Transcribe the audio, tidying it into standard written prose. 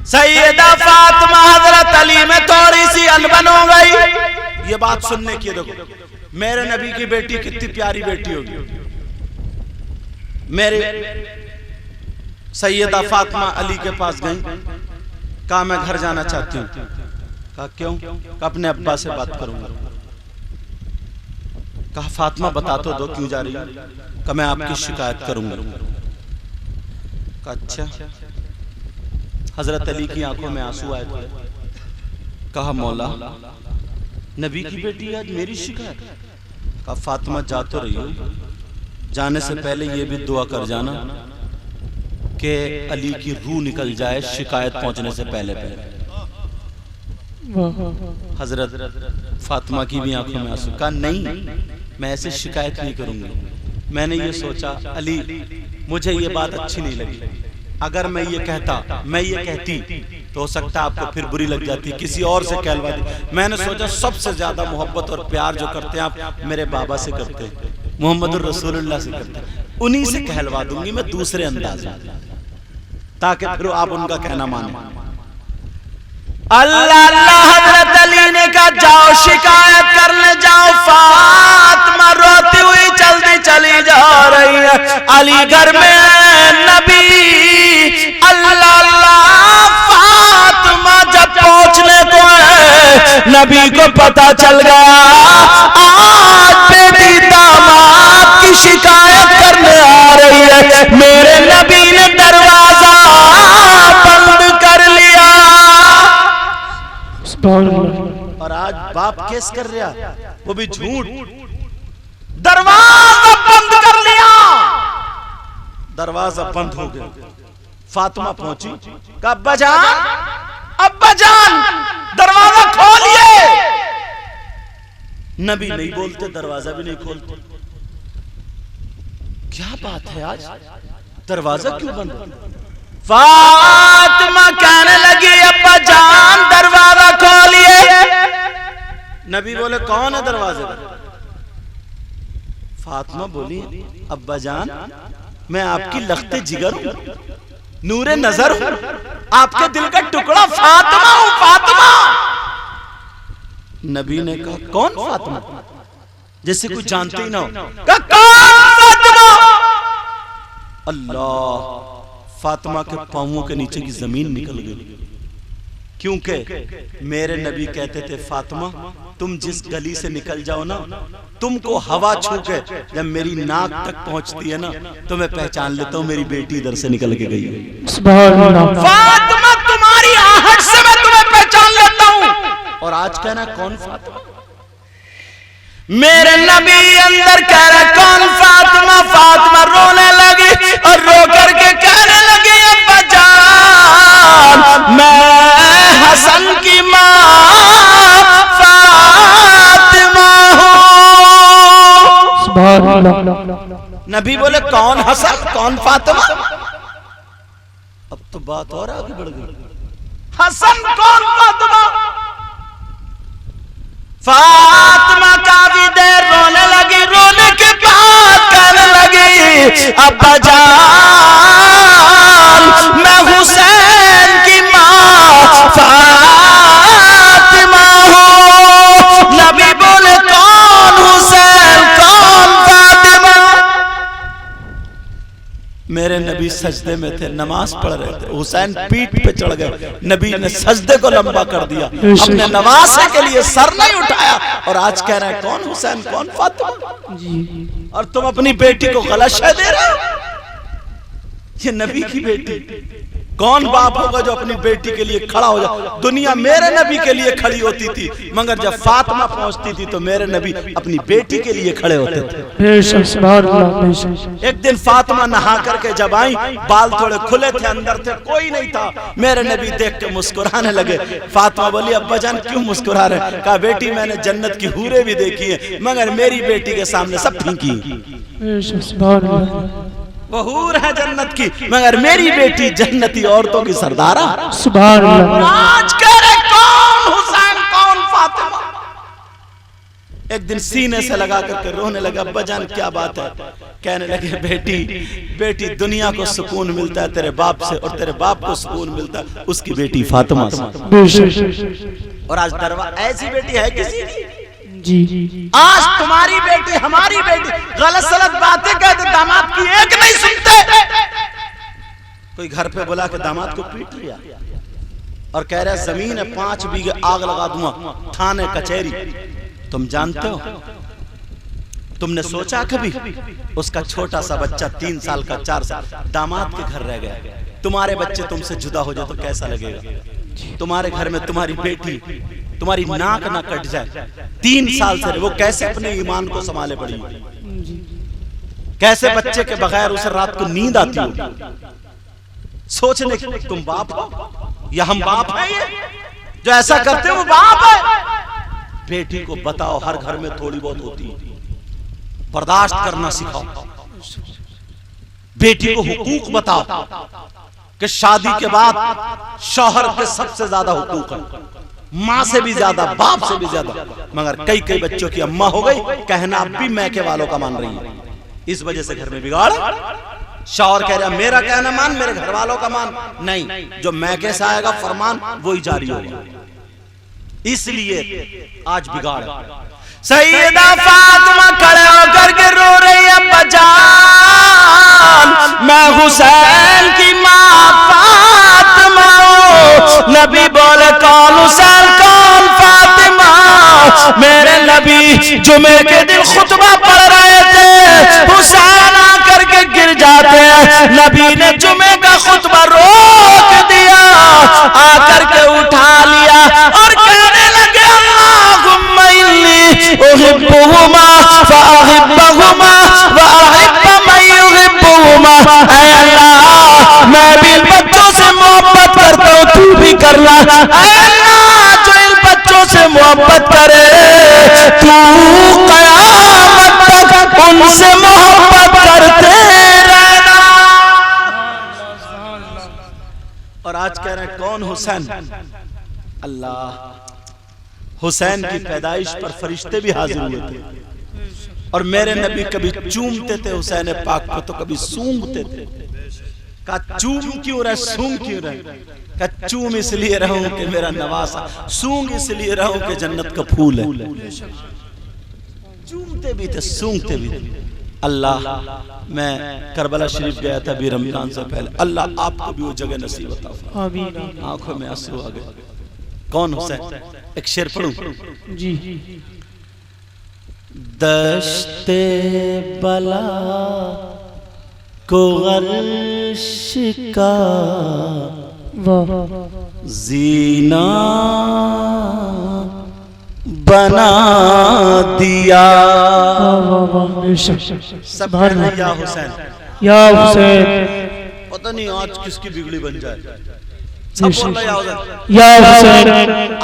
سیدہ فاطمہ حضرت علی میں تھوڑی سی انبن ہو گئی. یہ بات سننے کی دیکھو میرے نبی کی بیٹی کتنی پیاری بیٹی ہوگی. میرے سیدہ فاطمہ علی کے پاس گئیں, کہا میں گھر جانا چاہتی ہوں. کہا کیوں؟ کہا اپنے ابا سے بات کروں گا. کہا فاطمہ بتا تو دو کیوں جا رہی ہوں؟ کہا میں آپ کی شکایت کروں گا. کہا اچھا. حضرت علی کی آنکھوں میں آنسو آئے تھے. کہا مولا نبی کی بیٹی آج میری شکایت. کہا فاطمہ جا تو رہی ہو, جانے سے پہلے یہ بھی دعا کر جانا کہ علی کی روح نکل جائے شکایت پہنچنے سے پہلے پہلے. حضرت فاطمہ کی بھی آنکھوں میں آنسو. کہا نہیں میں ایسے شکایت نہیں کروں گی. میں نے یہ سوچا علی مجھے یہ بات اچھی نہیں لگی. اگر میں یہ کہتا میں یہ کہتی تو ہو سکتا آپ کو پھر بری لگ جاتی, کسی اور سے کہلوا دی. میں نے سوچا سب سے زیادہ محبت اور پیار جو کرتے ہیں آپ میرے بابا سے کرتے ہیں, محمد الرسول اللہ سے کرتے ہیں, انہی سے کہلوا دوں گی میں دوسرے انداز میں, تاکہ پھر آپ ان کا کہنا مانیں. اللہ اللہ حضرت علی نے کہا جاؤ شکایت کرنے جاؤ. فاطمہ روتی ہوئی جلدی چلی جا رہی ہے. علی گھر میں نبی. اللہ اللہ فاطمہ جب پہنچنے کو ہے نبی کو پتا چل گیا آج بیٹی داماد کی شکایت کرنے آ رہی ہے. میرے نبی نے دروازہ بند کر لیا. اور آج باپ کیس کر رہا وہ بھی جھوٹ. دروازہ بند کر لیا, دروازہ بند ہو گیا. فاطمہ پہنچی, کہا ابا جان دروازہ کھولیے. نبی نہیں بولتے, دروازہ بھی نہیں کھولتے. کیا بات ہے آج دروازہ کیوں بند؟ فاطمہ کہنے لگی ابا جان دروازہ کھولیے. نبی بولے کون ہے دروازے پر؟ فاطمہ بولی ابا جان میں آپ کی لخت جگر ہوں, نور نظر ہوں, آپ کے دل کا ٹکڑا فاطمہ ہوں. فاطمہ. نبی نے کہا کون فاطمہ؟ جیسے کوئی جانتے ہی نہ ہو. کہا کون فاطمہ؟ اللہ. فاطمہ کے پاؤں کے نیچے کی زمین نکل گئی, کیونکہ میرے نبی کہتے تھے فاطمہ تم جس گلی سے نکل جاؤ نا, تم کو ہوا چھو کے جب میری ناک تک پہنچتی ہے نا تو میں پہچان لیتا ہوں میری بیٹی ادھر سے نکل کے گئی ہے. سبحان اللہ. فاطمہ تمہاری آہٹ سے میں تمہیں پہچان لیتا ہوں. اور آج کہنا کون فاطمہ؟ میرے نبی اندر کہہ رہا کون فاطمہ؟ فاطمہ رونے لگی اور رو کر کے کہنے لگی ابا جان میں حسن کی ماں فاطمہ ہوں. سبحان اللہ. نبی بولے کون حسن کون فاطمہ؟ اب تو بات اور آگے بڑھ گئی. حسن کون فاطمہ؟ فاطمہ کافی دیر رونے لگی. رونے کے بعد کہنے لگی ابا جان میں حسین کی ماں فاطمہ ہوں. نبی بولے کون حسین کون فاطمہ؟ میرے نبی سجدے میں تھے, نماز پڑھ رہے تھے. حسین پیٹ پہ چڑھ گئے, نبی نے سجدے کو لمبا کر دیا, اپنے نواسے کے لیے سر نہیں اٹھایا. اور آج کہہ رہے ہیں کون حسین کون فاطمہ, اور تم اپنی بیٹی کو غلط شے دے رہے ہو. یہ نبی کی بیٹی. کون باپ ہوگا جو اپنی بیٹی کے لیے کھڑا ہو جائے؟ دنیا میرے نبی کے لیے کھڑی ہوتی تھی, مگر جب فاطمہ پہنچتی تھی تو میرے نبی اپنی بیٹی کے لیے کھڑے ہوتے تھے. سبحان اللہ. ایک دن فاطمہ نہا کر کے جب آئیں, بال تھوڑے کھلے تھے, اندر تھے کوئی نہیں تھا. میرے نبی دیکھ کے مسکرانے لگے. فاطمہ بولی ابا جان کیوں مسکرا رہے؟ کہا بیٹی میں نے جنت کی حوریں بھی دیکھی ہیں, مگر میری بیٹی کے سامنے سب پھینکی. سبحان اللہ. وہ حور ہے جنت کی, مگر میری بیٹی جنتی عورتوں کی سردارہ. سبحان اللہ. آج کہہ رہے کون حسین کون فاطمہ؟ ایک دن سینے سے لگا کر کے رونے لگا، ابا جان کیا بات ہے؟ کہنے لگے بیٹی دنیا کو سکون ملتا ہے تیرے باپ سے، اور تیرے باپ کو سکون ملتا ہے اس کی بیٹی فاطمہ سے۔ اور آج ایسی بیٹی ہے کسی کی؟ جی آج تمہاری بیٹی ہماری بیٹی غلط سلط باتیں کہتے، داماد کی ایک نہیں سنتے۔ کوئی گھر پہ بلا کے داماد کو پیٹ لیا اور کہہ رہا ہے زمین ہے 5 بیگھے آگ لگا دوں گا، تھانے کچہری۔ تم جانتے ہو، تم نے سوچا کبھی اس کا چھوٹا سا بچہ 3 سال کا 4 سال داماد کے گھر رہ گیا، تمہارے بچے تم سے جدا ہو جائے تو کیسا لگے گا؟ تمہارے گھر میں تمہاری بیٹی تمہاری ناک نہ کٹ جائے 3 سال سے، وہ کیسے اپنے ایمان کو سنبھالے پڑی؟ کیسے بچے کے بغیر اسے رات کو نیند آتی ہوگی؟ سوچنے کہ تم باپ ہو یا ہم باپ ہیں؟ یہ جو ایسا کرتے ہیں وہ باپ ہے؟ بیٹی کو بتاؤ ہر گھر میں تھوڑی بہت ہوتی ہے، برداشت کرنا سکھاؤ۔ بیٹی کو حقوق بتاؤ کہ شادی کے بعد شوہر کے سب سے زیادہ حقوق ہیں، ماں سے بھی زیادہ، باپ سے بھی زیادہ۔ مگر کئی بچوں کی اماں ہو گئی، کہنا اب بھی میکے والوں کا مان رہی ہے، اس وجہ سے گھر میں بگاڑ۔ شوہر کہہ رہا میرا کہنا مان، میرے گھر والوں کا مان نہیں، جو میکے سے آئے گا فرمان وہی جاری ہوگا۔ اس لیے آج بگاڑ۔ سیدہ فاطمہ کھڑے ہو کر کے رو رہی ہے، ابا جان میں حسین کی ماں فاطمہ ہوں۔ نبی بولے کون حسین کون فاطمہ؟ میرے نبی جمعے کے دن خطبہ پڑھ رہے تھے، حسین آ کر کے گر جاتے ہیں، نبی نے جمعے کا خطبہ روک دیا، آ کر کے اٹھا لیا اور کہنے لگے اللہم انی احبہما فاحبہما واحب من یحبہما۔ اے اللہ میں بھی ان بچوں سے محبت کرتا ہوں، تو بھی کرنا۔ اے اللہ جو ان بچوں سے محبت کرے تو قیامت تک ان سے محبت کرتے رہنا۔ اور آج کہہ رہے ہیں کون حسین؟ اللہ حسین کی پیدائش پر فرشتے بھی حاضر ہوئے تھے، اور میرے نبی کبھی چومتے تھے حسین پاک کو تو کبھی سونگتے تھے۔ کہا چوم کیوں رہے، سونگ کیوں رہے؟ کہا چوم اس لیے رہوں کہ میرا نواسا، سونگ اس لیے رہوں کہ جنت کا پھول ہے۔ چومتے بھی تھے، سونگتے بھی تھے۔ اللہ میں کربلا شریف گیا تھا بھی رمضان سے پہلے، اللہ آپ کو بھی وہ جگہ نصیب عطا فرمائے۔ آنکھوں میں آنسو آ گئے۔ کون حسین؟ ایک شعر پڑھوں؟ جی دشت بلا کو غرش کا زینہ بنا دیا۔ سب کہنا یا حسین یا حسین، پتہ نہیں آج کس کی بگڑی بن جائے، سب بول رہا یا حسین۔ یا حسین۔